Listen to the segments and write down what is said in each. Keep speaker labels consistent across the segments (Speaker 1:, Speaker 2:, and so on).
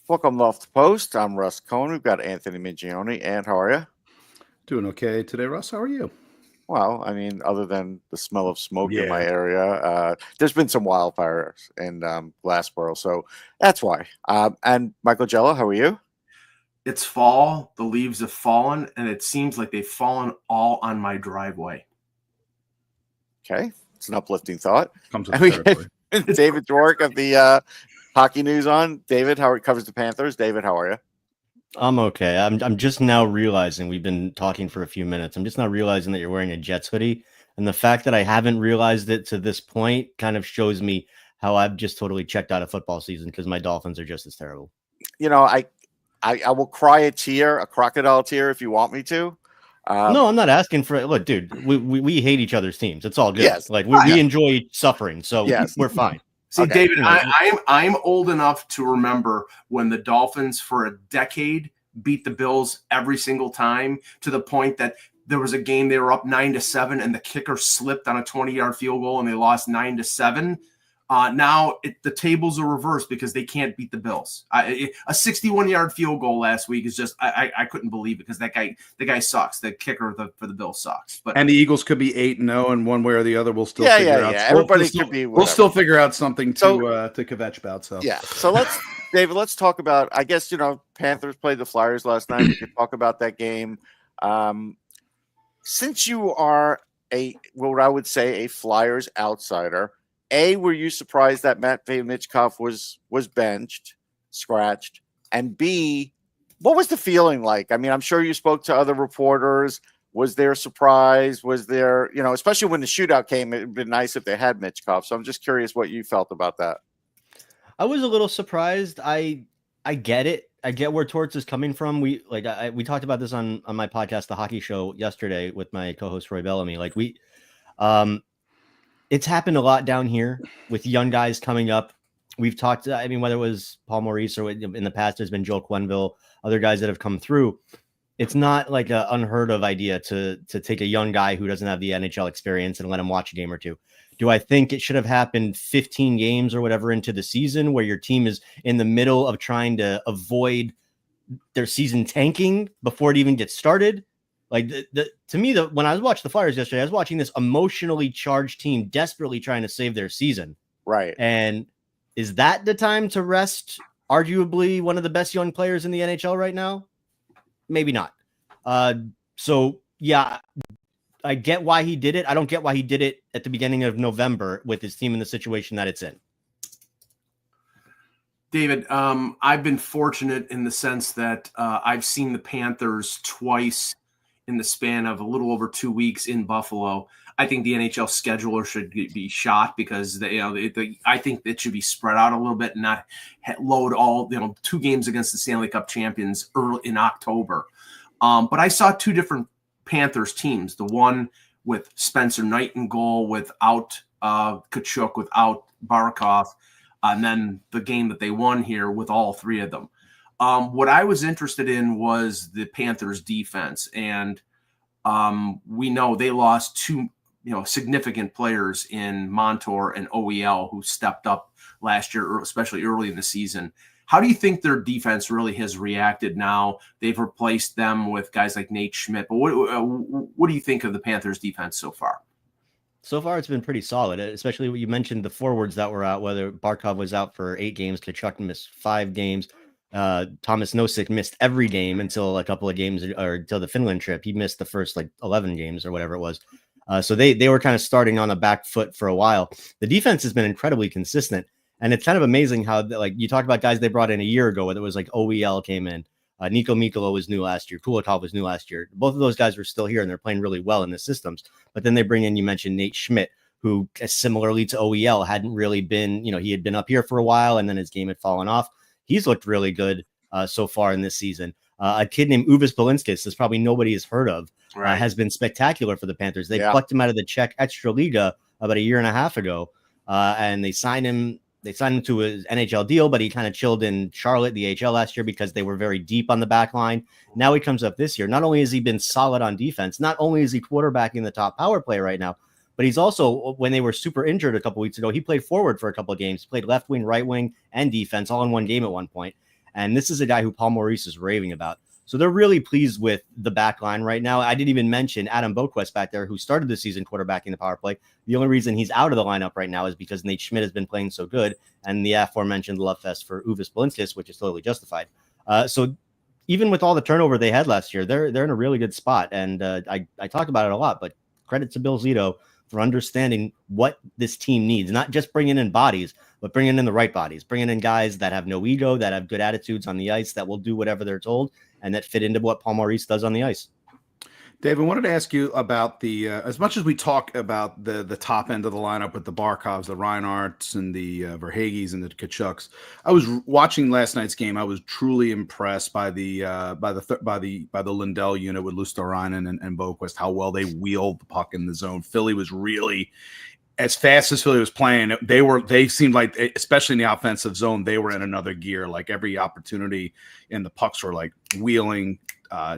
Speaker 1: Welcome to Off the Post. I'm Russ Cohen. We've got Anthony Mingione. And how are you?
Speaker 2: Doing okay today, Russ. How are you?
Speaker 1: Well, I mean, other than the smell of smoke in my
Speaker 2: Yeah.
Speaker 1: area, there's been some wildfires in Glassboro, so that's why. And Michael Jello, how are you?
Speaker 3: It's fall, the leaves have fallen, and it seems like they've fallen all on my driveway.
Speaker 1: Okay, it's an uplifting thought.
Speaker 2: Comes
Speaker 1: And
Speaker 2: with
Speaker 1: we
Speaker 2: territory.
Speaker 1: have David Dwork of the Hockey News on. David, how covers the Panthers. David, how are you?
Speaker 4: I'm okay. I'm just now realizing we've been talking for a few minutes. I'm just now realizing that you're wearing a Jets hoodie, and the fact that I haven't realized it to this point kind of shows me how I've just totally checked out of football season because my Dolphins are just as terrible.
Speaker 1: You know, I will cry a tear, a crocodile tear, if you want me to.
Speaker 4: No, I'm not asking for it. Look, dude, we hate each other's teams. It's all good.
Speaker 1: Yes.
Speaker 4: Like we enjoy suffering, so
Speaker 1: Yes.
Speaker 4: we're fine.
Speaker 3: See,
Speaker 1: Okay.
Speaker 3: David, I'm old enough to remember when the Dolphins for a decade beat the Bills every single time, to the point that there was a game they were up 9-7 and the kicker slipped on a 20-yard field goal and they lost 9-7. Now the tables are reversed because they can't beat the Bills. A 61-yard field goal last week is just I couldn't believe it because the guy sucks. The kicker for the Bills sucks. But
Speaker 2: And the Eagles could be 8-0, and one way or the other, we'll still figure out.
Speaker 1: Everybody could be.
Speaker 2: We'll still figure out something to kvetch about. So
Speaker 1: yeah. So David, let's talk about. I guess Panthers played the Flyers last night. We could talk about that game. Since you are what I would say a Flyers outsider. A, were you surprised that Matvei Michkov was benched, scratched? And B, what was the feeling like? I mean, I'm sure you spoke to other reporters. Was there surprise? Was there, especially when the shootout came, it'd been nice if they had Michkov. So I'm just curious what you felt about that.
Speaker 4: I was a little surprised. I get it. I get where Torts is coming from. We talked about this on my podcast, The Hockey Show, yesterday with my co-host Roy Bellamy. It's happened a lot down here with young guys coming up. We've talked, whether it was Paul Maurice or in the past, there's been Joel Quenneville, other guys that have come through. It's not like an unheard of idea to take a young guy who doesn't have the NHL experience and let him watch a game or two. Do I think it should have happened 15 games or whatever into the season where your team is in the middle of trying to avoid their season tanking before it even gets started? Like to me, when I was watching the Flyers yesterday, I was watching this emotionally charged team desperately trying to save their season.
Speaker 1: Right.
Speaker 4: And is that the time to rest arguably one of the best young players in the NHL right now? Maybe not. So yeah, I get why he did it. I don't get why he did it at the beginning of November with his team in the situation that it's in.
Speaker 3: David, I've been fortunate in the sense that I've seen the Panthers twice in the span of a little over 2 weeks in Buffalo. I think the NHL scheduler should be shot because I think it should be spread out a little bit and not load all 2 games against the Stanley Cup champions early in October. But I saw 2 different Panthers teams. The one with Spencer Knight in goal, without Tkachuk, without Barkov, and then the game that they won here with all 3 of them. What I was interested in was the Panthers defense. And we know they lost 2, significant players in Montour and OEL who stepped up last year, especially early in the season. How do you think their defense really has reacted now? They've replaced them with guys like Nate Schmidt. But what do you think of the Panthers defense so far?
Speaker 4: So far, it's been pretty solid, especially what you mentioned, the forwards that were out, whether Barkov was out for 8 games, Tkachuk missed 5 games. Thomas Nosek missed every game until a couple of games or until the Finland trip. He missed the first 11 games or whatever it was. So they were kind of starting on a back foot for a while. The defense has been incredibly consistent. And it's kind of amazing how you talk about guys they brought in a year ago, whether it was OEL came in. Nico Mikkola was new last year. Kulikov was new last year. Both of those guys were still here and they're playing really well in the systems. But then they bring in, you mentioned Nate Schmidt, who similarly to OEL hadn't really been, he had been up here for a while and then his game had fallen off. He's looked really good so far in this season. A kid named Uvis Balinskis, that's probably nobody has heard of, has been spectacular for the Panthers. They plucked him out of the Czech Extraliga about a year and a half ago, and they signed him. They signed him to his NHL deal, but he kind of chilled in Charlotte, the AHL last year, because they were very deep on the back line. Now he comes up this year. Not only has he been solid on defense, not only is he quarterbacking the top power play right now, but he's also, when they were super injured a couple weeks ago, he played forward for a couple of games. He played left wing, right wing, and defense all in one game at one point. And this is a guy who Paul Maurice is raving about. So they're really pleased with the back line right now. I didn't even mention Adam Boquist back there, who started the season quarterbacking the power play. The only reason he's out of the lineup right now is because Nate Schmidt has been playing so good, and the aforementioned love fest for Uvis Balinskis, which is totally justified. So even with all the turnover they had last year, they're in a really good spot. And I talk about it a lot, but credit to Bill Zito for understanding what this team needs, not just bringing in bodies, but bringing in the right bodies, bringing in guys that have no ego, that have good attitudes on the ice, that will do whatever they're told, and that fit into what Paul Maurice does on the ice.
Speaker 2: Dave, I wanted to ask you about the as much as we talk about the top end of the lineup with the Barkovs, the Reinharts, and the Verhaeghes and the Tkachuks. I was watching last night's game. I was truly impressed by the Lindell unit with Luosterainen and Boquist, how well they wheeled the puck in the zone. Philly was really, as fast as Philly was playing, they seemed like, especially in the offensive zone, they were in another gear. Like every opportunity, and the pucks were like wheeling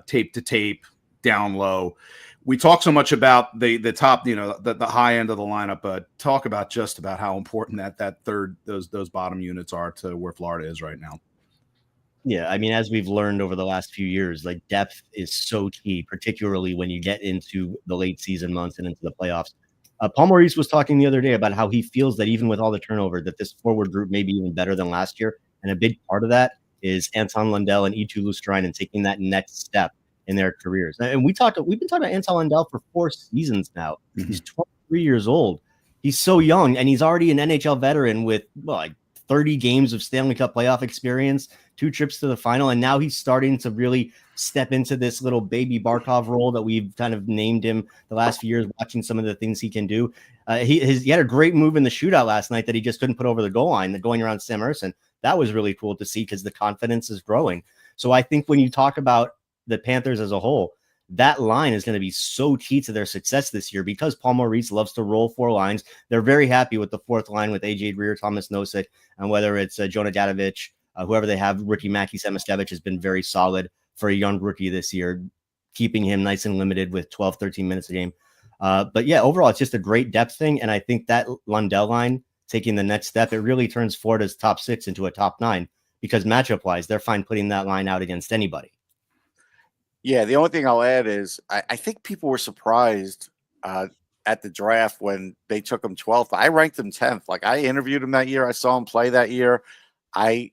Speaker 2: tape to tape, down low. We talk so much about the top, the high end of the lineup, but talk about just about how important that third, those bottom units are to where Florida is right now.
Speaker 4: Yeah, I mean, as we've learned over the last few years, like depth is so key, particularly when you get into the late season months and into the playoffs. Paul Maurice was talking the other day about how he feels that even with all the turnover, that this forward group may be even better than last year. And a big part of that is Anton Lundell and Eetu Luosterainen taking that next step in their careers. And we've been talking about Anton Lundell for 4 seasons now. Mm-hmm. He's 23 years old. He's so young, and he's already an NHL veteran with like 30 games of Stanley Cup playoff experience, 2 trips to the final, and now he's starting to really step into this little baby Barkov role that we've kind of named him the last few years, watching some of the things he can do. He had a great move in the shootout last night that he just couldn't put over the goal line, going around Sam Ersson. That was really cool to see because the confidence is growing. So I think when you talk about the Panthers as a whole, that line is going to be so key to their success this year because Paul Maurice loves to roll 4 lines. They're very happy with the 4th line with AJ Greer, Thomas Nosek, and whether it's Jonah Dadovich, whoever they have. Rookie Mackie Semistevich has been very solid for a young rookie this year, keeping him nice and limited with 12, 13 minutes a game. But yeah, overall, it's just a great depth thing. And I think that Lundell line taking the next step, it really turns Florida's top 6 into a top 9 because matchup wise, they're fine putting that line out against anybody.
Speaker 1: Yeah, the only thing I'll add is I think people were surprised at the draft when they took him 12th. I ranked him 10th. Like I interviewed him that year. I saw him play that year. I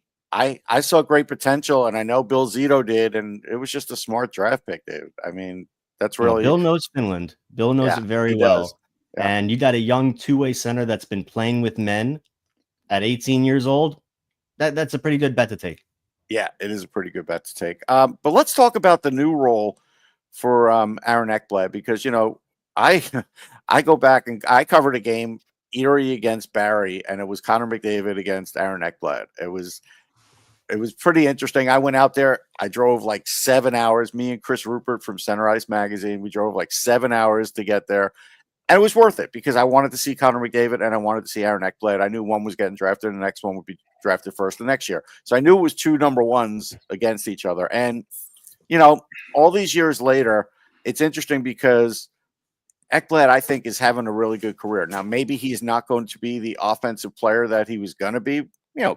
Speaker 1: saw great potential, and I know Bill Zito did, and it was just a smart draft pick, dude. I mean, that's really
Speaker 4: Bill knows Finland. Bill knows it very well. Yeah. And you got a young 2-way center that's been playing with men at 18 years old. That's a pretty good bet to take.
Speaker 1: Yeah, it is a pretty good bet to take. But let's talk about the new role for Aaron Ekblad because, I go back and I covered a game, Erie against Barrie, and it was Connor McDavid against Aaron Ekblad. It was pretty interesting. I went out there. I drove like 7 hours. Me and Chris Rupert from Center Ice Magazine, we drove like 7 hours to get there. And it was worth it because I wanted to see Connor McDavid and I wanted to see Aaron Ekblad. I knew one was getting drafted and the next one would be drafted first the next year. So I knew it was 2 number 1s against each other. And, all these years later, it's interesting because Ekblad, I think, is having a really good career. Now, maybe he's not going to be the offensive player that he was going to be.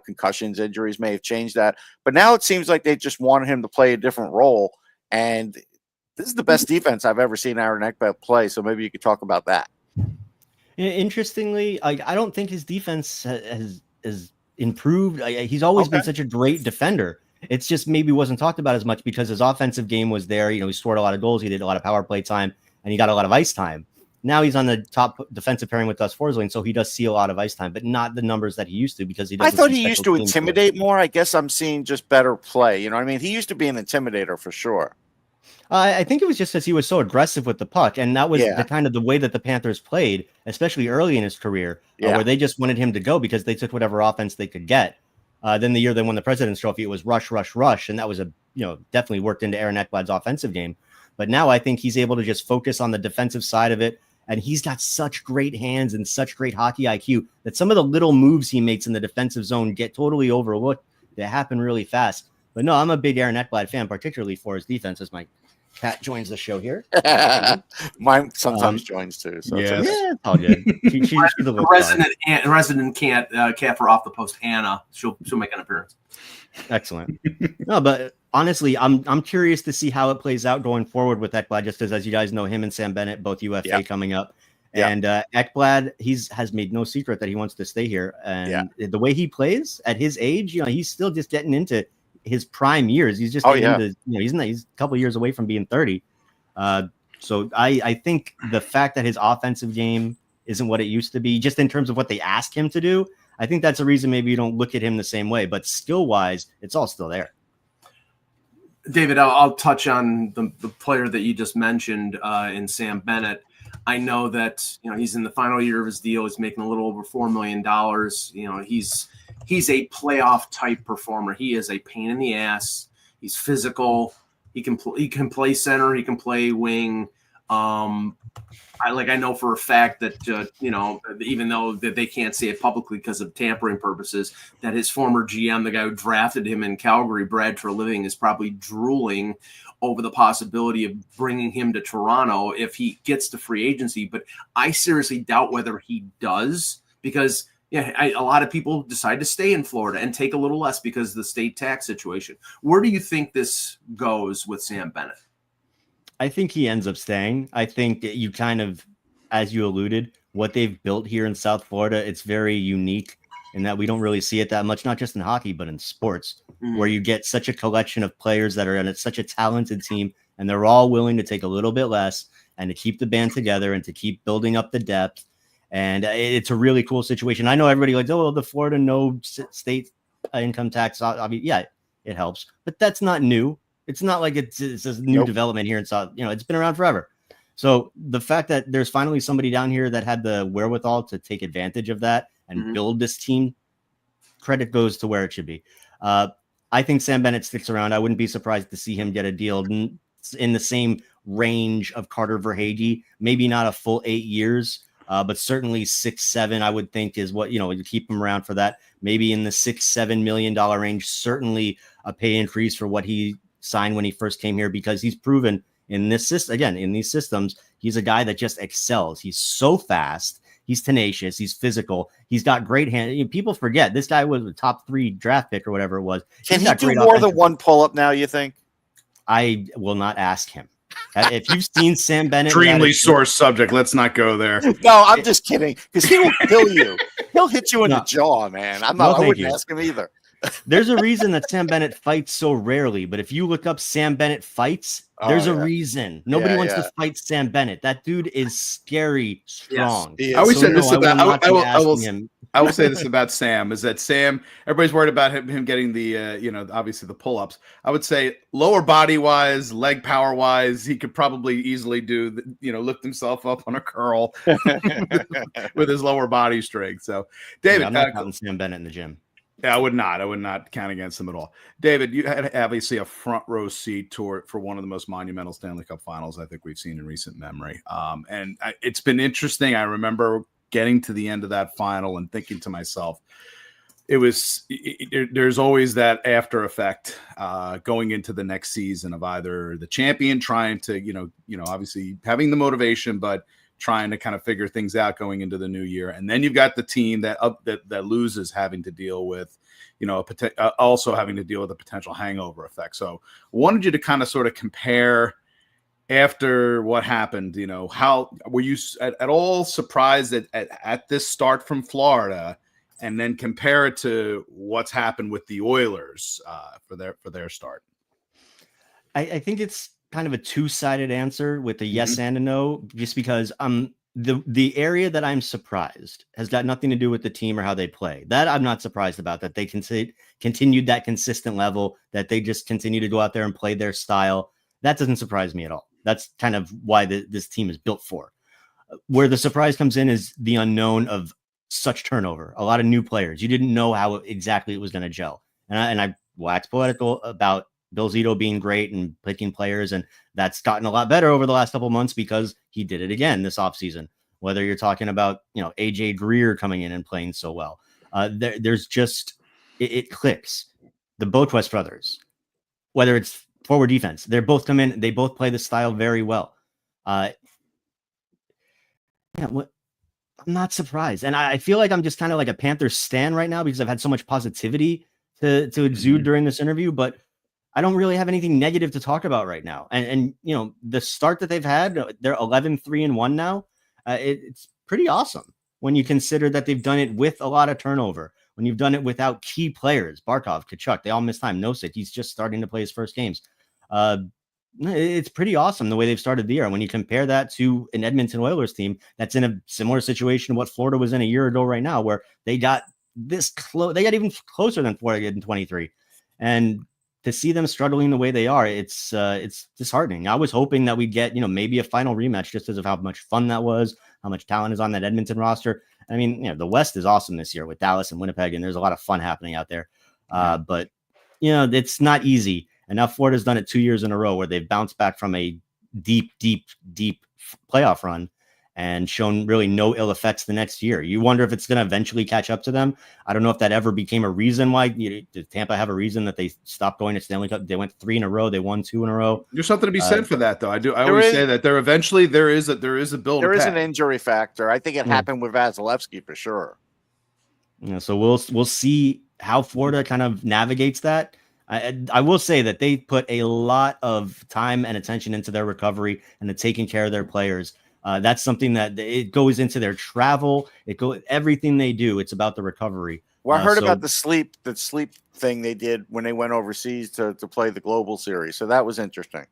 Speaker 1: Concussions, injuries may have changed that. But now it seems like they just wanted him to play a different role. And this is the best defense I've ever seen Aaron Ekblad play. So maybe you could talk about that.
Speaker 4: Interestingly, I don't think his defense has improved. He's always been such a great defender. It's just maybe wasn't talked about as much because his offensive game was there. He scored a lot of goals. He did a lot of power play time, and he got a lot of ice time. Now he's on the top defensive pairing with Gus Forsling, so he does see a lot of ice time, but not the numbers that he used to because he doesn't.
Speaker 1: I thought he used to intimidate more. I guess I'm seeing just better play. You know what I mean? He used to be an intimidator for sure.
Speaker 4: I think it was just because he was so aggressive with the puck, and that was the kind of the way that the Panthers played, especially early in his career, where they just wanted him to go because they took whatever offense they could get. Then the year they won the President's Trophy, it was rush, rush, rush, and that was definitely worked into Aaron Ekblad's offensive game. But now I think he's able to just focus on the defensive side of it, and he's got such great hands and such great hockey IQ that some of the little moves he makes in the defensive zone get totally overlooked. They happen really fast. But no, I'm a big Aaron Ekblad fan, particularly for his defense, as my cat joins the show here.
Speaker 1: Mine sometimes joins too. So
Speaker 4: it's all good. She's
Speaker 3: resident cat for Off the Post, Anna. She'll make an appearance.
Speaker 4: Excellent. No, but honestly, I'm curious to see how it plays out going forward with Ekblad, just as you guys know, him and Sam Bennett, both UFA coming up.
Speaker 1: Yeah.
Speaker 4: And Ekblad, has made no secret that he wants to stay here. And the way he plays at his age, he's still just getting into his prime years. He's just getting into, he's a couple years away from being 30. So I think the fact that his offensive game isn't what it used to be, just in terms of what they ask him to do, I think that's a reason maybe you don't look at him the same way. But skill-wise, it's all still there.
Speaker 3: David, I'll touch on the player that you just mentioned in Sam Bennett. I know that he's in the final year of his deal. He's making a little over $4 million. He's a playoff type performer. He is a pain in the ass. He's physical. He can play center. He can play wing. I know for a fact that even though that they can't say it publicly because of tampering purposes, that his former GM, the guy who drafted him in Calgary, Brad Treliving, is probably drooling over the possibility of bringing him to Toronto if he gets to free agency. But I seriously doubt whether he does, because a lot of people decide to stay in Florida and take a little less because of the state tax situation. Where do you think this goes with Sam Bennett?
Speaker 4: I think he ends up staying. I think you kind of, as you alluded, what they've built here in South Florida, it's very unique in that we don't really see it that much, not just in hockey, but in sports, where you get such a collection of players that are in such a talented team, and they're all willing to take a little bit less and to keep the band together and to keep building up the depth. And it's a really cool situation. I know everybody like, the Florida no state income tax. I mean, yeah, it helps, but that's not new. It's not like it's a new development here in South. It's been around forever. So the fact that there's finally somebody down here that had the wherewithal to take advantage of that and build this team, credit goes to where it should be. I think Sam Bennett sticks around. I wouldn't be surprised to see him get a deal in the same range of Carter Verhaeghe. Maybe not a full 8 years, but certainly 6-7, I would think is what, you keep him around for that. Maybe in the $6-7 million range, certainly a pay increase for what he signed when he first came here, because he's proven in this system, again, in these systems, he's a guy that just excels. He's so fast. He's tenacious. He's physical. He's got great hand. People forget this guy was a top 3 draft pick or whatever it was.
Speaker 1: Can he do more than one pull-up now, you think?
Speaker 4: I will not ask him. If you've seen Sam Bennett,
Speaker 2: extremely sore subject. Let's not go there.
Speaker 1: No, I'm just kidding, because he will kill you. He'll hit you in the jaw, man. I wouldn't ask him either.
Speaker 4: There's a reason that Sam Bennett fights so rarely, but if you look up Sam Bennett fights, there's a reason. Nobody wants to fight Sam Bennett. That dude is scary strong.
Speaker 2: Yes, I always said this about I will say this about Sam, is that Sam, everybody's worried about him getting the obviously the pull-ups. I would say lower body wise, leg power wise, he could probably easily do lift himself up on a curl with his lower body strength. So David,
Speaker 4: I'm not counting Sam Bennett in the gym.
Speaker 2: Yeah, I would not count against them at all. David, you had obviously a front row seat for one of the most monumental Stanley Cup finals I think we've seen in recent memory. And it's been interesting. I remember getting to the end of that final and thinking to myself, there's always that after effect going into the next season of either the champion trying to, obviously having the motivation, but trying to kind of figure things out going into the new year. And then you've got the team that loses, having to deal with, also having to deal with a potential hangover effect. So wanted you to kind of sort of compare after what happened, how were you at all surprised at this start from Florida, and then compare it to what's happened with the Oilers for their start?
Speaker 4: I think it's kind of a two-sided answer with a yes and a no, just because the area that I'm surprised has got nothing to do with the team or how they play. That I'm not surprised about, that they continued that consistent level, that they just continue to go out there and play their style. That doesn't surprise me at all. That's kind of why this team is built for. Where the surprise comes in is the unknown of such turnover, a lot of new players. You didn't know how exactly it was going to gel. And I wax poetical about Bill Zito being great and picking players, and that's gotten a lot better over the last couple of months because he did it again this offseason. Whether you're talking about AJ Greer coming in and playing so well, there's just it clicks. The Boatwest brothers, whether it's forward defense, they're both come in, they both play the style very well. I'm not surprised, and I feel like I'm just kind of like a Panthers stan right now because I've had so much positivity to exude during this interview, but I don't really have anything negative to talk about right now. And you know, the start that they've had, they're 11-3-1 now. It's pretty awesome when you consider that they've done it with a lot of turnover. When you've done it without key players, Barkov, Tkachuk, they all missed time. Nosek, he's just starting to play his first games. It's pretty awesome the way they've started the year. And when you compare that to an Edmonton Oilers team that's in a similar situation to what Florida was in a year ago right now, where they got this close, they got even closer than Florida in 23. And to see them struggling the way they are, it's disheartening. I was hoping that we'd get, maybe a final rematch just because of how much fun that was, how much talent is on that Edmonton roster. I mean, the West is awesome this year with Dallas and Winnipeg, and there's a lot of fun happening out there. But, it's not easy. And now Florida's done it 2 years in a row where they've bounced back from a deep playoff run and shown really no ill effects the next year. You wonder if it's going to eventually catch up to them. I don't know if that ever became a reason why. Did Tampa have a reason that they stopped going to Stanley Cup? They went 3 in a row. They won 2 in a row.
Speaker 2: There's something to be said for that, though. I always say that there is a build.
Speaker 1: There is an injury factor. I think it happened with Vasilevsky for sure.
Speaker 4: So we'll see how Florida kind of navigates that. I will say that they put a lot of time and attention into their recovery and to taking care of their players. That's something that it goes into their travel. Everything they do. It's about the recovery.
Speaker 1: Well, I heard about the sleep thing they did when they went overseas to play the Global Series. So that was interesting.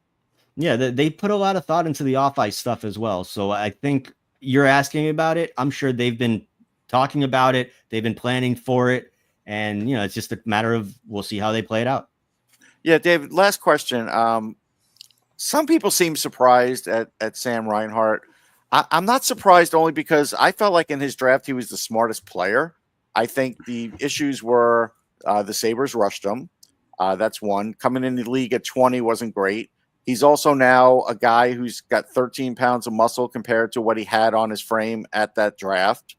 Speaker 4: Yeah, they put a lot of thought into the off-ice stuff as well. So I think you're asking about it. I'm sure they've been talking about it. They've been planning for it. And, it's just a matter of we'll see how they play it out.
Speaker 1: Yeah, David, last question. Some people seem surprised at Sam Reinhart. I'm not surprised only because I felt like in his draft he was the smartest player. I think the issues were the Sabres rushed him. That's one. Coming in the league at 20 wasn't great. He's also now a guy who's got 13 pounds of muscle compared to what he had on his frame at that draft,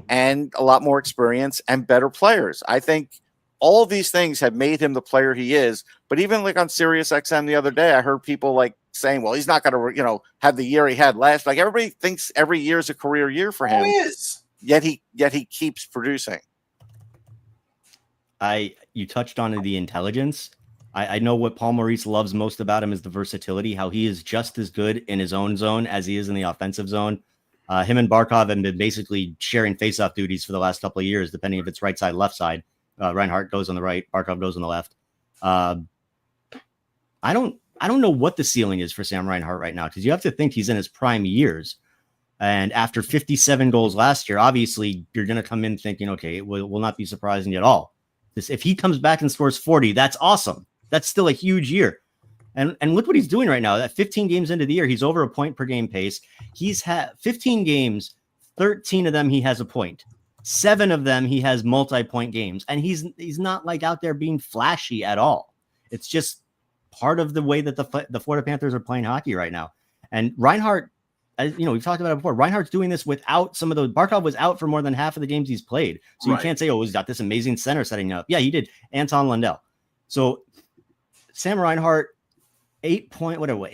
Speaker 1: and a lot more experience and better players. I think all of these things have made him the player he is. But even like on Sirius XM the other day, I heard people like saying, well, he's not going to, have the year he had last. Like everybody thinks every year is a career year for him.
Speaker 3: He is.
Speaker 1: Yet he keeps producing.
Speaker 4: You touched on the intelligence. I know what Paul Maurice loves most about him is the versatility, how he is just as good in his own zone as he is in the offensive zone. Him and Barkov have been basically sharing faceoff duties for the last couple of years, depending if it's right side, left side. Reinhart goes on the right, Barkov goes on the left. I don't know what the ceiling is for Sam Reinhart right now, because you have to think he's in his prime years. And after 57 goals last year, obviously you're going to come in thinking, okay, it will not be surprising at all. If he comes back and scores 40, that's awesome. That's still a huge year. And look what he's doing right now. That 15 games into the year, he's over a point per game pace. He's had 15 games, 13 of them he has a point. 7 of them he has multi-point games. And he's not like out there being flashy at all. It's just part of the way that the Florida Panthers are playing hockey right now. And Reinhart, we've talked about it before. Reinhart's doing this without some of those. Barkov was out for more than half of the games he's played. So you can't say, he's got this amazing center setting up. Yeah, he did. Anton Lundell. So Sam Reinhart, 8.16 or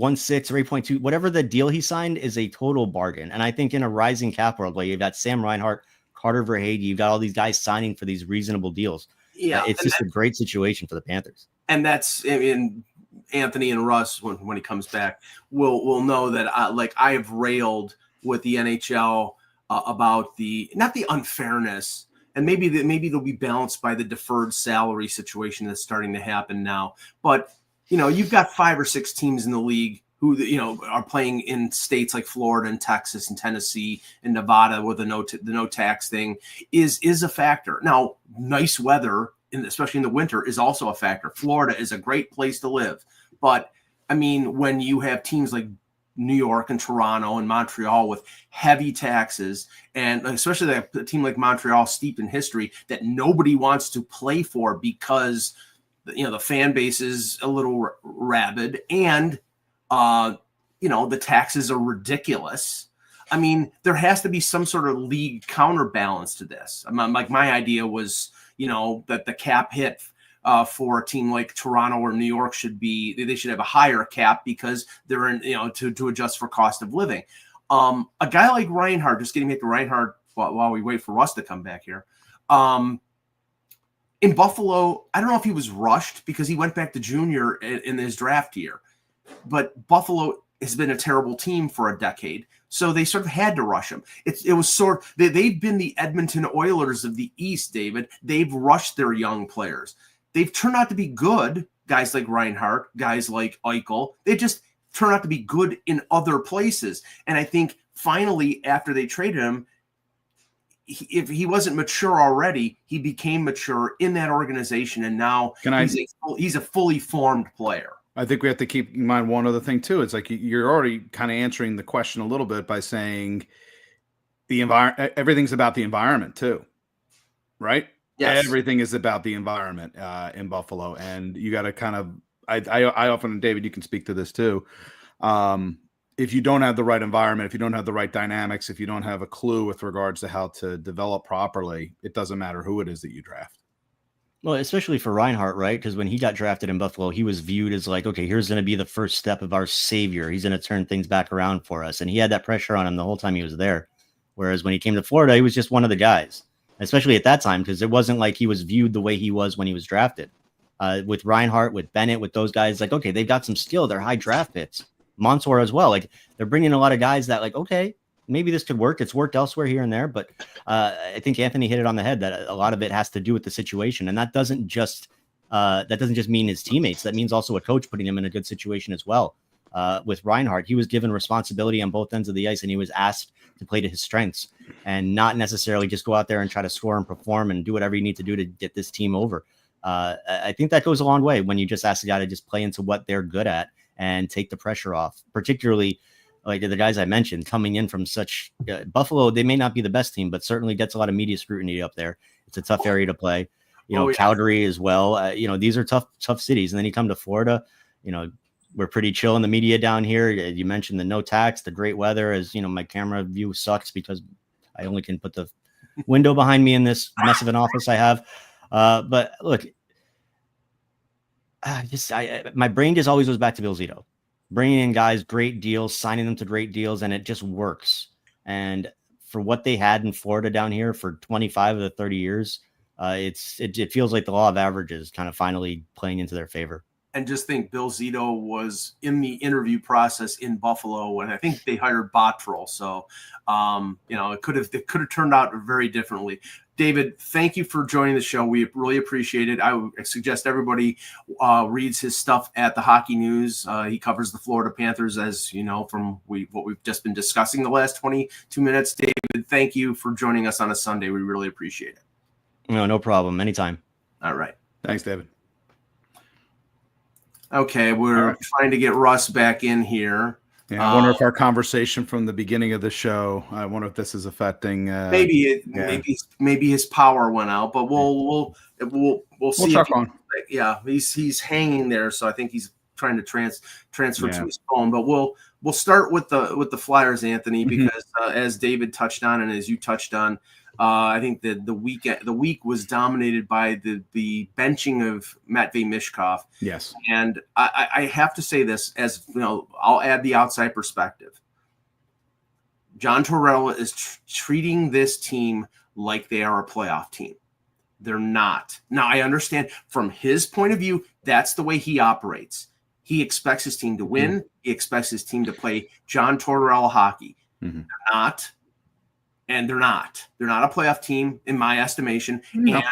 Speaker 4: 8.2, whatever the deal he signed is a total bargain. And I think in a rising cap world where you've got Sam Reinhart, Carter Verhaeghe, you've got all these guys signing for these reasonable deals. Yeah, it's just a great situation for the Panthers. And
Speaker 3: that's in Anthony and Russ when he comes back will know that I have railed with the NHL about not the unfairness. And maybe they'll be balanced by the deferred salary situation that's starting to happen now. But, you've got 5 or 6 teams in the league who, are playing in states like Florida and Texas and Tennessee and Nevada where the no tax thing is a factor. Now, nice weather, especially in the winter, is also a factor. Florida is a great place to live. But, I mean, when you have teams like New York and Toronto and Montreal with heavy taxes, and especially a team like Montreal steeped in history that nobody wants to play for because the fan base is a little rabid, and the taxes are ridiculous. I mean, there has to be some sort of league counterbalance to this. Like my idea was, that the cap hit for a team like Toronto or New York they should have a higher cap because they're in, to adjust for cost of living. A guy like Reinhart, just getting back to Reinhart while we wait for Russ to come back here. in Buffalo, I don't know if he was rushed because he went back to junior in his draft year, but Buffalo has been a terrible team for a decade. So they sort of had to rush him. It was they've been the Edmonton Oilers of the East, David. They've rushed their young players. They've turned out to be good, guys like Reinhart, guys like Eichel. They just turn out to be good in other places. And I think finally, after they traded him, if he wasn't mature already, he became mature in that organization. And now he's a fully formed player.
Speaker 2: I think we have to keep in mind one other thing too. It's like you're already kind of answering the question a little bit by saying the environment. Everything's about the environment too, right?
Speaker 3: Yes.
Speaker 2: Everything is about the environment in Buffalo, and you got to kind of. I often, David, you can speak to this too. If you don't have the right environment, if you don't have the right dynamics, if you don't have a clue with regards to how to develop properly, it doesn't matter who it is that you draft.
Speaker 4: Well, especially for Reinhart, right? Because when he got drafted in Buffalo, he was viewed as like, okay, here's going to be the first step of our savior. He's going to turn things back around for us. And he had that pressure on him the whole time he was there. Whereas when he came to Florida, he was just one of the guys, especially at that time, because it wasn't like he was viewed the way he was when he was drafted. With Reinhart, with Bennett, with those guys, like, okay, they've got some skill. They're high draft picks. Montour as well. Like, they're bringing a lot of guys that, like, okay, maybe this could work. It's worked elsewhere here and there, but I think Anthony hit it on the head that a lot of it has to do with the situation, and that doesn't just mean his teammates. That means also a coach putting him in a good situation as well. With Reinhart, he was given responsibility on both ends of the ice, and he was asked to play to his strengths and not necessarily just go out there and try to score and perform and do whatever you need to do to get this team over. I think that goes a long way when you just ask the guy to just play into what they're good at and take the pressure off, particularly like the guys I mentioned coming in from such Buffalo. They may not be the best team, but certainly gets a lot of media scrutiny up there. It's a tough area to play, Calgary as well. These are tough cities. And then you come to Florida, we're pretty chill in the media down here. You mentioned the no tax, the great weather. As my camera view sucks because I only can put the window behind me in this mess of an office I have. But look, my brain just always goes back to Bill Zito. Bringing in guys, great deals, signing them to great deals, and it just works. And for what they had in Florida down here for 25 of the 30 years, it feels like the law of averages kind of finally playing into their favor.
Speaker 3: And just think, Bill Zito was in the interview process in Buffalo, and I think they hired Bottrell. So, it could have turned out very differently. David, thank you for joining the show. We really appreciate it. I would suggest everybody reads his stuff at the Hockey News. He covers the Florida Panthers, as you know, from what we've just been discussing the last 22 minutes. David, thank you for joining us on a Sunday. We really appreciate it.
Speaker 4: No problem. Anytime.
Speaker 3: All right.
Speaker 2: Thanks, David.
Speaker 3: Okay, we're trying to get Russ back in here.
Speaker 2: Yeah, I wonder if our conversation from the beginning of the show, I wonder if this is affecting.
Speaker 3: Maybe his power went out, but we'll see.
Speaker 2: Check on.
Speaker 3: Yeah, he's hanging there, so I think he's trying to transfer to his phone. But we'll start with the Flyers, Anthony, because as David touched on and as you touched on, I think that the week was dominated by the benching of Matvei Michkov.
Speaker 2: Yes. And
Speaker 3: I have to say this, as I'll add the outside perspective. John Tortorella is treating this team like they are a playoff team. They're not. Now, I understand from his point of view, that's the way he operates. He expects his team to win. He expects his team to play John Tortorella hockey. They're not. And they're not. They're not a playoff team, in my estimation. No. And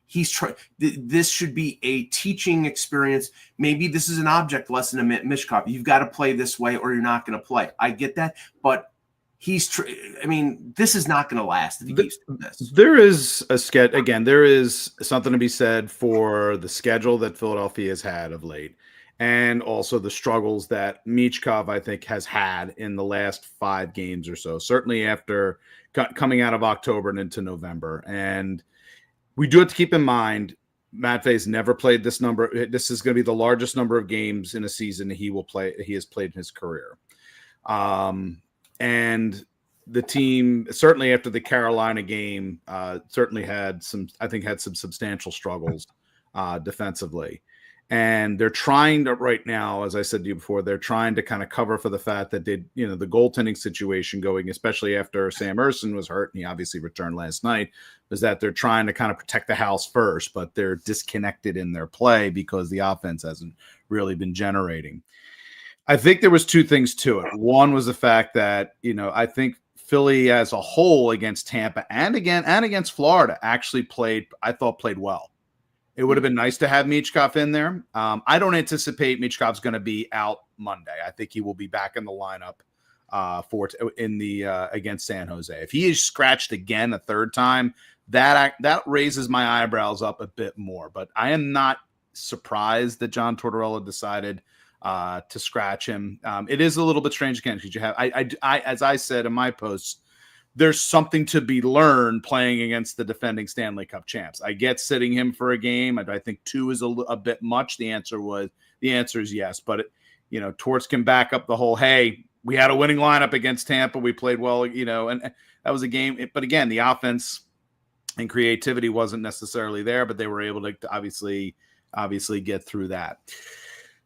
Speaker 3: he's this should be a teaching experience. Maybe this is an object lesson to Michkov. You've got to play this way, or you're not going to play. I get that, but this is not going to last if he keeps doing this.
Speaker 2: There is a schedule. Again, there is something to be said for the schedule that Philadelphia has had of late, and also the struggles that Michkov, I think, has had in the last 5 games or so. Certainly after coming out of October and into November. And we do have to keep in mind, Matvei's never played this number. This is going to be the largest number of games in a season he has played in his career. And the team, certainly after the Carolina game, certainly had some substantial struggles defensively. And they're trying to right now, as I said to you before, they're trying to kind of cover for the fact that they, the goaltending situation going, especially after Sam Ersson was hurt, and he obviously returned last night, was that they're trying to kind of protect the house first, but they're disconnected in their play because the offense hasn't really been generating. I think there was two things to it. One was the fact that, I think Philly as a whole against Tampa and against Florida actually played well. It would have been nice to have Michkov in there. I don't anticipate Michkov's going to be out Monday. I think he will be back in the lineup against San Jose. If he is scratched again a third time, that raises my eyebrows up a bit more. But I am not surprised that John Tortorella decided to scratch him. It is a little bit strange again because you have I as I said in my posts, there's something to be learned playing against the defending Stanley Cup champs. I get sitting him for a game. I think 2 is a bit much. The answer is yes. But, Torts can back up the whole, hey, we had a winning lineup against Tampa. We played well, and that was a game. But again, the offense and creativity wasn't necessarily there, but they were able to obviously get through that.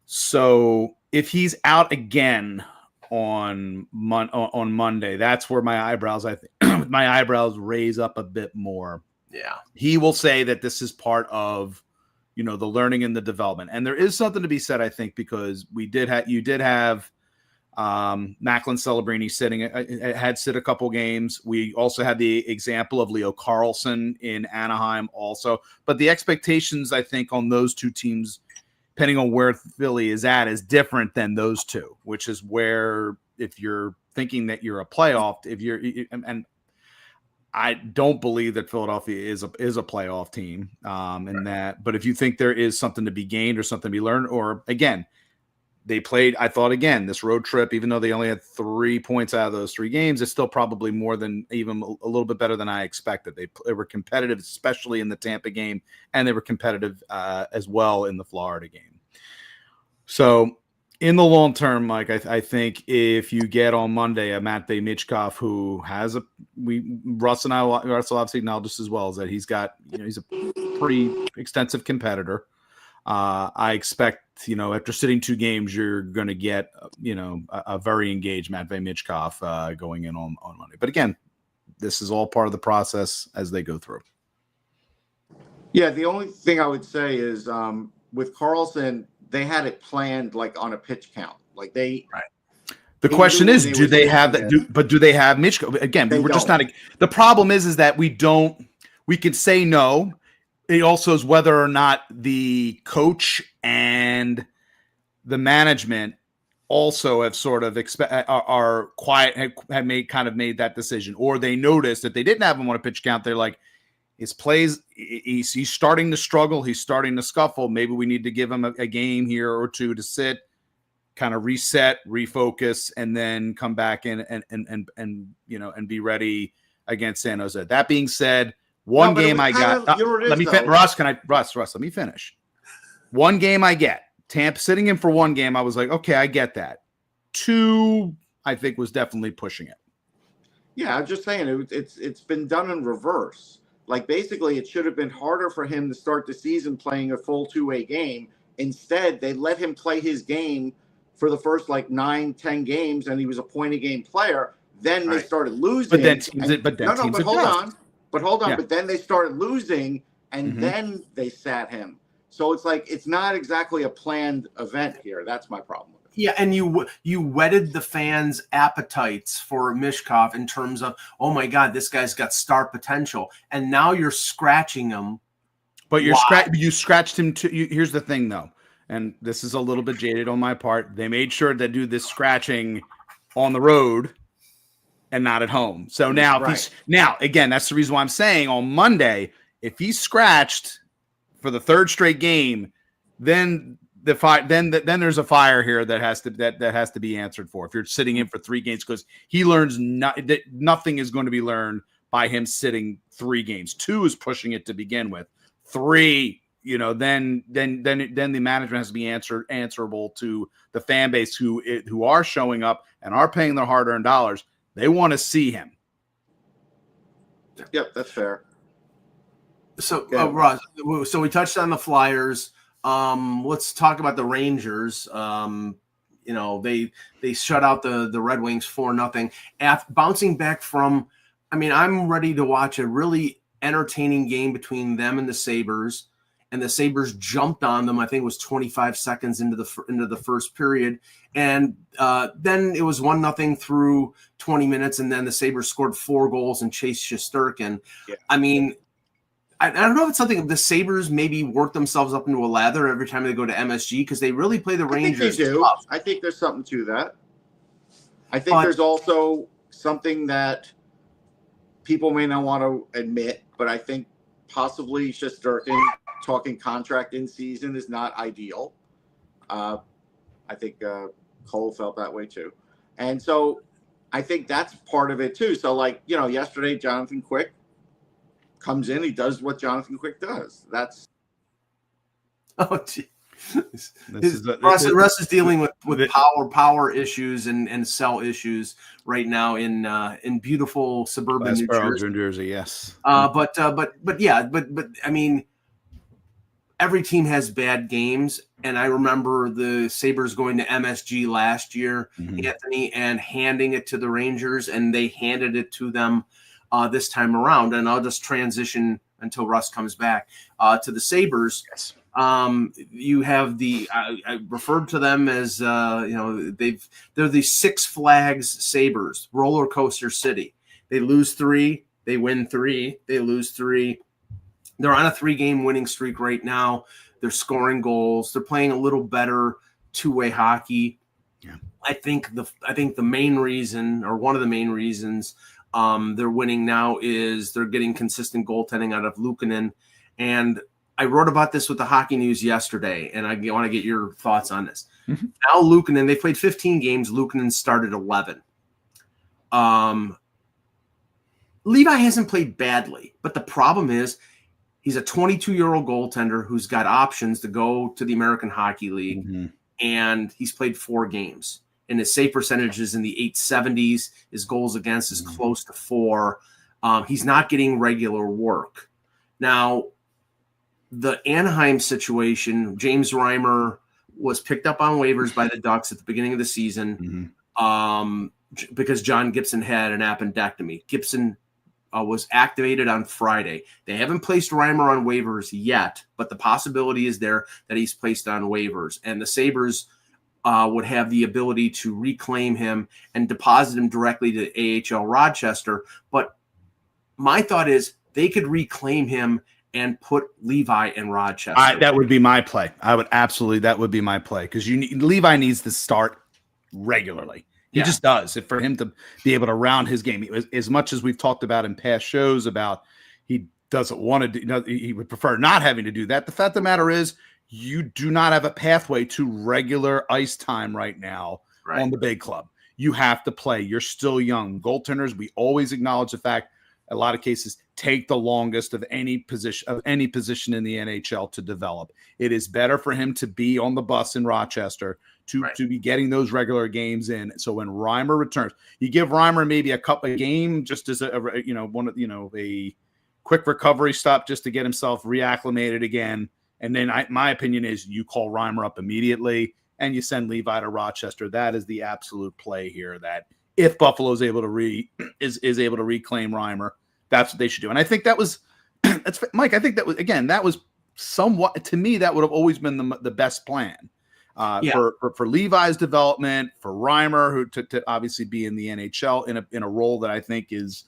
Speaker 2: So if he's out again on Monday, that's where my eyebrows raise up a bit more.
Speaker 3: Yeah,
Speaker 2: he will say that this is part of the learning and the development, and there is something to be said, I think, because you did have Macklin Celebrini had sit a couple games. We also had the example of Leo Carlsson in Anaheim also, but the expectations, I think, on those two teams, depending on where Philly is at, is different than those two, which is where if you're thinking that you're a playoff, and I don't believe that Philadelphia is a playoff team, but if you think there is something to be gained or something to be learned, or again, they played, I thought, again, this road trip, even though they only had 3 points out of those 3 games, it's still probably more than even a little bit better than I expected. They were competitive, especially in the Tampa game, and they were competitive as well in the Florida game. So in the long term, Mike, I think if you get on Monday a Matvei Michkov who has Russ obviously acknowledged this as well, is that he's got, he's a pretty extensive competitor. I expect, after sitting 2 games, you're going to get, a very engaged Matvei Michkov going in on Monday. But again, this is all part of the process as they go through.
Speaker 1: Yeah, the only thing I would say is with Carlson, they had it planned like on a pitch count. Like The question is, do they have that? Do they have Michkov? Again, we're just not. The problem is that we can say no. It also is whether or not the coach and the management also have sort of are quiet, have made that decision, or they noticed that they didn't have him on a pitch count. They're like, his plays, he's starting to struggle. He's starting to scuffle. Maybe we need to give him a game here or 2 to sit, kind of reset, refocus, and then come back in and be ready against San Jose. That being said, Russ, let me finish. 1 game I get. Tampa sitting in for 1 game, I was like, okay, I get that. 2, I think, was definitely pushing it. Yeah, I'm just saying it's been done in reverse. Like, basically, it should have been harder for him to start the season playing a full 2-way game. Instead, they let him play his game for the first 9-10 games, and he was a point-a-game player. Then they started losing.
Speaker 2: But
Speaker 1: hold on.
Speaker 2: Yeah.
Speaker 1: But then they started losing, and then they sat him. So it's like it's not exactly a planned event here. That's my problem with it.
Speaker 3: Yeah, and you whetted the fans' appetites for Michkov in terms of, oh my God, this guy's got star potential, and now you're scratching him.
Speaker 2: But you scratched him too. Here's the thing, though, and this is a little bit jaded on my part. They made sure to do this scratching on the road and not at home. So now, again, that's the reason why I'm saying on Monday, if he's scratched for the 3rd straight game, then then there's a fire here that has to be answered for. If you're sitting in for 3 games, because he learns nothing is going to be learned by him sitting 3 games. 2 is pushing it to begin with. 3, then the management has to be answerable to the fan base who are showing up and are paying their hard-earned dollars. They want to see him.
Speaker 1: Yep, that's fair.
Speaker 3: So, Ross, so we touched on the Flyers. Let's talk about the Rangers. They shut out the Red Wings 4-0. Bouncing back from, I'm ready to watch a really entertaining game between them and the Sabres. And the Sabres jumped on them. I think it was 25 seconds into the first period, and then it was 1-0 through 20 minutes, and then the Sabres scored 4 goals and Chase Shesterkin.
Speaker 1: Yeah.
Speaker 3: I don't know if it's something the Sabres maybe work themselves up into a lather every time they go to MSG because they really play the Rangers.
Speaker 1: I think they do.
Speaker 3: Tough.
Speaker 1: I think there's something to that. I think there's also something that people may not want to admit, but I think possibly Shesterkin talking contract in season is not ideal. I think Cole felt that way too. And so I think that's part of it too. So yesterday, Jonathan Quick comes in, he does what Jonathan Quick does. That's
Speaker 3: Russ is dealing with power issues and cell issues right now in beautiful suburban New
Speaker 2: Jersey. Yes.
Speaker 3: But every team has bad games, and I remember the Sabres going to MSG last year, Anthony, and handing it to the Rangers, and they handed it to them this time around. And I'll just transition until Russ comes back to the Sabres.
Speaker 2: Yes.
Speaker 3: You have I referred to them as they're the Six Flags Sabres, roller coaster city. They lose 3, they win 3, they lose 3. They're on a 3-game winning streak right now. They're scoring goals. They're playing a little better two-way hockey.
Speaker 2: Yeah.
Speaker 3: I think the main reason, or one of the main reasons, they're winning now is they're getting consistent goaltending out of Luukkonen. And I wrote about this with the Hockey News yesterday, and I want to get your thoughts on this.
Speaker 2: Mm-hmm.
Speaker 3: Now Luukkonen, they played 15 games. Luukkonen started 11. Levi hasn't played badly, but the problem is he's a 22-year-old goaltender who's got options to go to the American Hockey League, and he's played 4 games. And his save percentage is in the 870s. His goals against is close to 4. He's not getting regular work. Now, the Anaheim situation, James Reimer was picked up on waivers by the Ducks at the beginning of the season because John Gibson had an appendectomy. Gibson was activated on Friday. They haven't placed Reimer on waivers yet, but the possibility is there that he's placed on waivers. And the Sabres would have the ability to reclaim him and deposit him directly to AHL Rochester. But my thought is they could reclaim him and put Levi in Rochester.
Speaker 2: That would be my play. That would be my play because Levi needs to start regularly. He just does. For him to be able to round his game, as much as we've talked about in past shows about he doesn't want to do, he would prefer not having to do that. The fact of the matter is, you do not have a pathway to regular ice time right now on the big club. You have to play. You're still young. Goaltenders, we always acknowledge the fact, a lot of cases, take the longest of any position in the NHL to develop. It is better for him to be on the bus in Rochester to be getting those regular games in. So when Reimer returns, you give Reimer maybe a game just as a quick recovery stop just to get himself reacclimated again. And then my opinion is you call Reimer up immediately and you send Levi to Rochester. That is the absolute play here. That if Buffalo is able to is able to reclaim Reimer, that's what they should do. And I think that was that's Mike. I think that was somewhat, to me, that would have always been the best plan for Levi's development, for Reimer, who to obviously be in the NHL in a role that I think is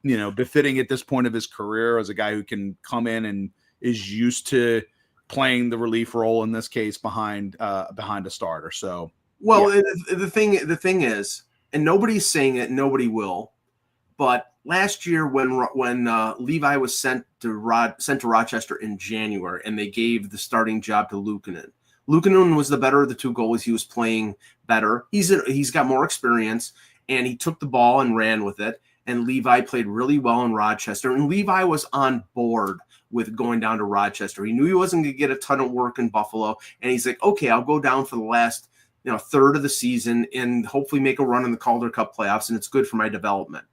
Speaker 2: befitting at this point of his career as a guy who can come in and is used to playing the relief role, in this case behind a starter. So
Speaker 3: the thing is, and nobody's saying it, nobody will, but last year when Levi was sent to Rochester in January and they gave the starting job to Luukkonen. Luukkonen was the better of the two goalies. He was playing better. He's got more experience, and he took the ball and ran with it. And Levi played really well in Rochester. And Levi was on board with going down to Rochester. He knew he wasn't going to get a ton of work in Buffalo. And he's like, okay, I'll go down for the last third of the season and hopefully make a run in the Calder Cup playoffs. And it's good for my development.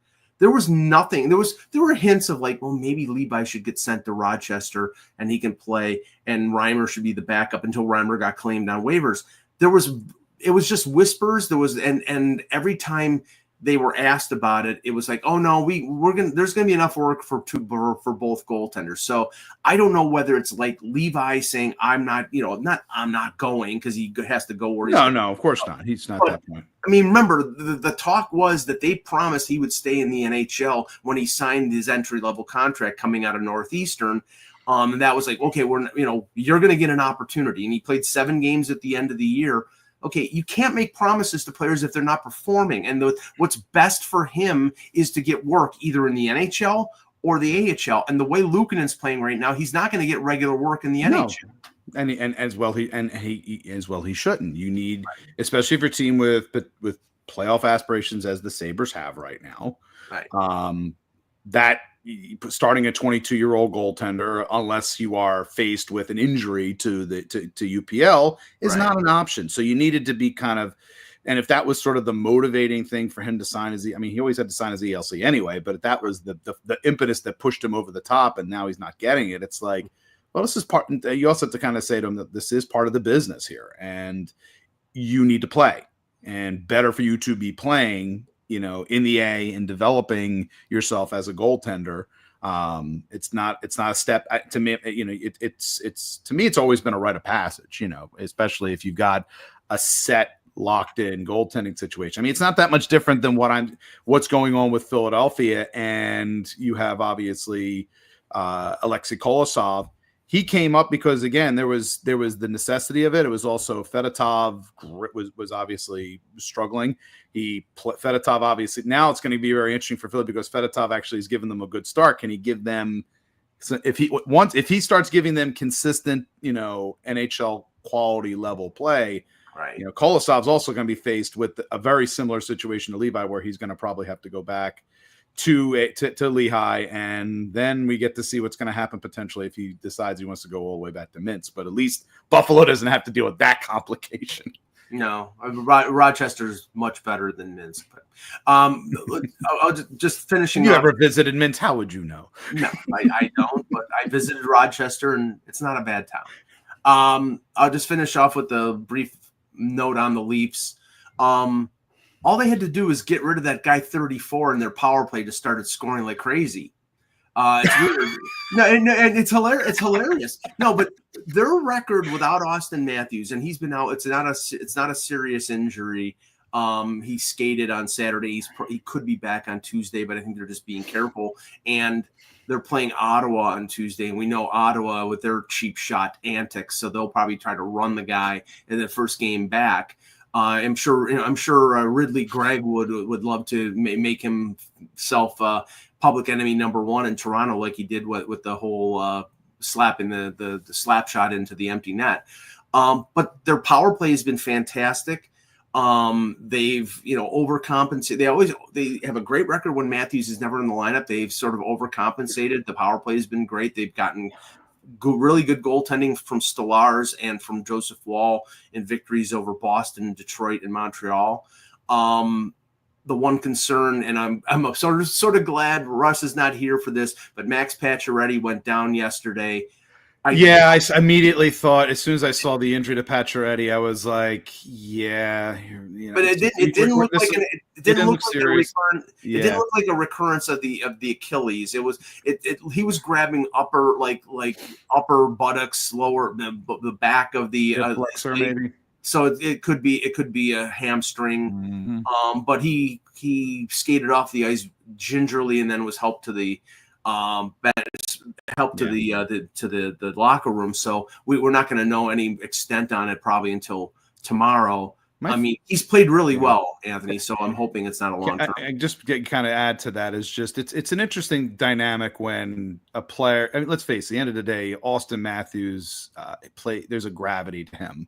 Speaker 3: There was nothing. There were hints of like, well, maybe Levi should get sent to Rochester and he can play, and Reimer should be the backup until Reimer got claimed on waivers. It was just whispers. And every time they were asked about it, it was like, oh no, there's gonna be enough work for both goaltenders. So I don't know whether it's like Levi saying I'm not going because he has to go where he's
Speaker 2: No, of course not. He's not that point.
Speaker 3: I mean, remember the talk was that they promised he would stay in the NHL when he signed his entry level contract coming out of Northeastern. And that was like, okay, you're going to get an opportunity. And he played 7 games at the end of the year. Okay, you can't make promises to players if they're not performing. And what's best for him is to get work either in the NHL or the AHL. And the way Luukkonen's playing right now, he's not going to get regular work in the NHL.
Speaker 2: And as well he shouldn't. You need, especially if your team with playoff aspirations as the Sabres have right now.
Speaker 3: Right.
Speaker 2: That starting a 22-year-old goaltender, unless you are faced with an injury to UPL, is not an option. So you needed to be kind of, and if that was sort of the motivating thing for him to sign he always had to sign his ELC anyway, but if that was the impetus that pushed him over the top, and now he's not getting it, it's like, well, this is part. You also have to kind of say to him that this is part of the business here, and you need to play, and better for you to be playing, in the A and developing yourself as a goaltender. It's not a step to me. It's to me, it's always been a rite of passage, especially if you've got a set locked in goaltending situation. I mean, it's not that much different than what's going on with Philadelphia. And you have obviously Alexei Kolosov. He came up because, again, there was the necessity of it. It was also Fedotov was obviously struggling. Fedotov obviously, now it's going to be very interesting for Philly because Fedotov actually has given them a good start. Can he give them, if he starts giving them consistent, NHL quality level play,
Speaker 3: right?
Speaker 2: Kolosov's also going to be faced with a very similar situation to Levi, where he's going to probably have to go back to Lehigh, and then we get to see what's going to happen potentially if he decides he wants to go all the way back to Mintz. But at least Buffalo doesn't have to deal with that complication.
Speaker 3: No, Rochester's much better than Mintz. But I'll just finishing.
Speaker 2: You ever visited Mintz? How would you know?
Speaker 3: No, I don't. But I visited Rochester, and it's not a bad town. I'll just finish off with a brief note on the Leafs. All they had to do was get rid of that guy 34, and their power play just started scoring like crazy. It's weird. No, and it's hilarious. It's hilarious. No, but their record without Austin Matthews, and he's been out. It's not a serious injury. He skated on Saturday. He could be back on Tuesday, but I think they're just being careful. And they're playing Ottawa on Tuesday, and we know Ottawa with their cheap shot antics, so they'll probably try to run the guy in the first game back. I'm sure Ridley Gregg would love to make himself public enemy number 1 in Toronto, like he did with the whole slapping the slap shot into the empty net. But their power play has been fantastic. They've overcompensated. They have a great record when Matthews is never in the lineup. They've sort of overcompensated. The power play has been great. They've gotten really good goaltending from Stolarz and from Joseph Wall in victories over Boston, Detroit, and Montreal. The one concern, and I'm sort of glad Russ is not here for this, but Max Pacioretty went down yesterday.
Speaker 2: I immediately thought, as soon as I saw the injury to Pacioretty, I was like, yeah.
Speaker 3: But it didn't look like a recurrence of the Achilles. He was grabbing upper buttocks, lower the back of the
Speaker 2: flexor maybe.
Speaker 3: So it could be a hamstring.
Speaker 2: Mm-hmm.
Speaker 3: But he skated off the ice gingerly and then was helped to the the locker room. So we're not going to know any extent on it probably until tomorrow. I mean, he's played really well, Anthony. So I'm hoping it's not a long term.
Speaker 2: I just kind of add to that is just it's an interesting dynamic when a player. I mean, let's face it, at the end of the day, Austin Matthews there's a gravity to him.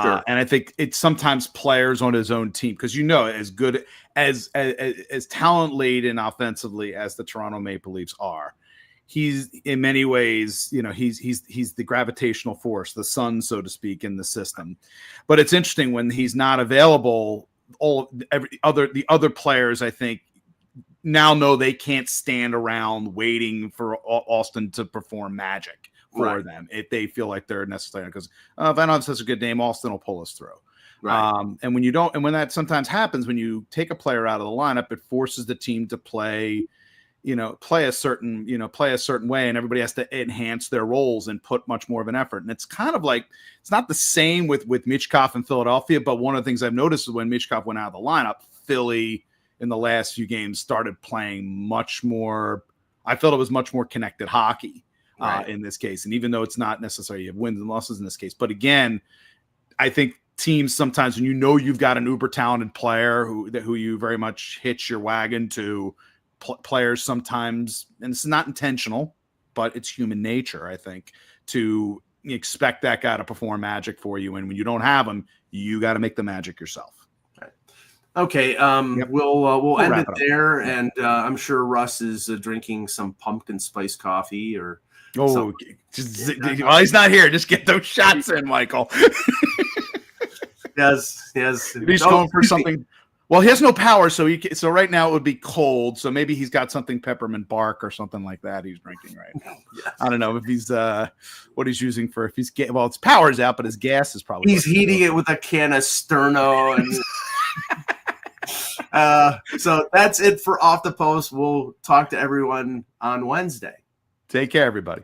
Speaker 3: Sure.
Speaker 2: And I think it's sometimes players on his own team, because as good as talent laden offensively as the Toronto Maple Leafs are, he's in many ways, he's the gravitational force, the sun, so to speak, in the system. But it's interesting when he's not available. The other players, I think, now know they can't stand around waiting for Austin to perform magic for them if they feel like they're necessary. Because if I don't have such a good name, Austin will pull us through.
Speaker 3: Right.
Speaker 2: And when you don't, and when that sometimes happens, when you take a player out of the lineup, it forces the team to play a certain way, and everybody has to enhance their roles and put much more of an effort. And it's kind of like, it's not the same with Michkov in Philadelphia, but one of the things I've noticed is when Michkov went out of the lineup, Philly in the last few games started playing much more. I felt it was much more connected hockey in this case. And even though it's not necessarily you have wins and losses in this case, but again, I think teams sometimes when you've got an uber talented player who you very much hitch your wagon to, players sometimes, and it's not intentional, but it's human nature, I think, to expect that guy to perform magic for you. And when you don't have him, you got to make the magic yourself.
Speaker 3: Okay, we'll end it there,
Speaker 2: Yeah.
Speaker 3: and I'm sure Russ is drinking some pumpkin spice coffee or.
Speaker 2: While he's not here, just get those shots in, Michael.
Speaker 3: Yes.
Speaker 2: He's going for something. Well, he has no power, so right now it would be cold. So maybe he's got something peppermint bark or something like that he's drinking right now.
Speaker 3: Yes.
Speaker 2: I don't know if he's what he's using for if he's well, his power's out, but his gas is probably.
Speaker 3: He's heating it with a can of Sterno and. So that's it for Off the Post. We'll talk to everyone on Wednesday.
Speaker 2: Take care, everybody.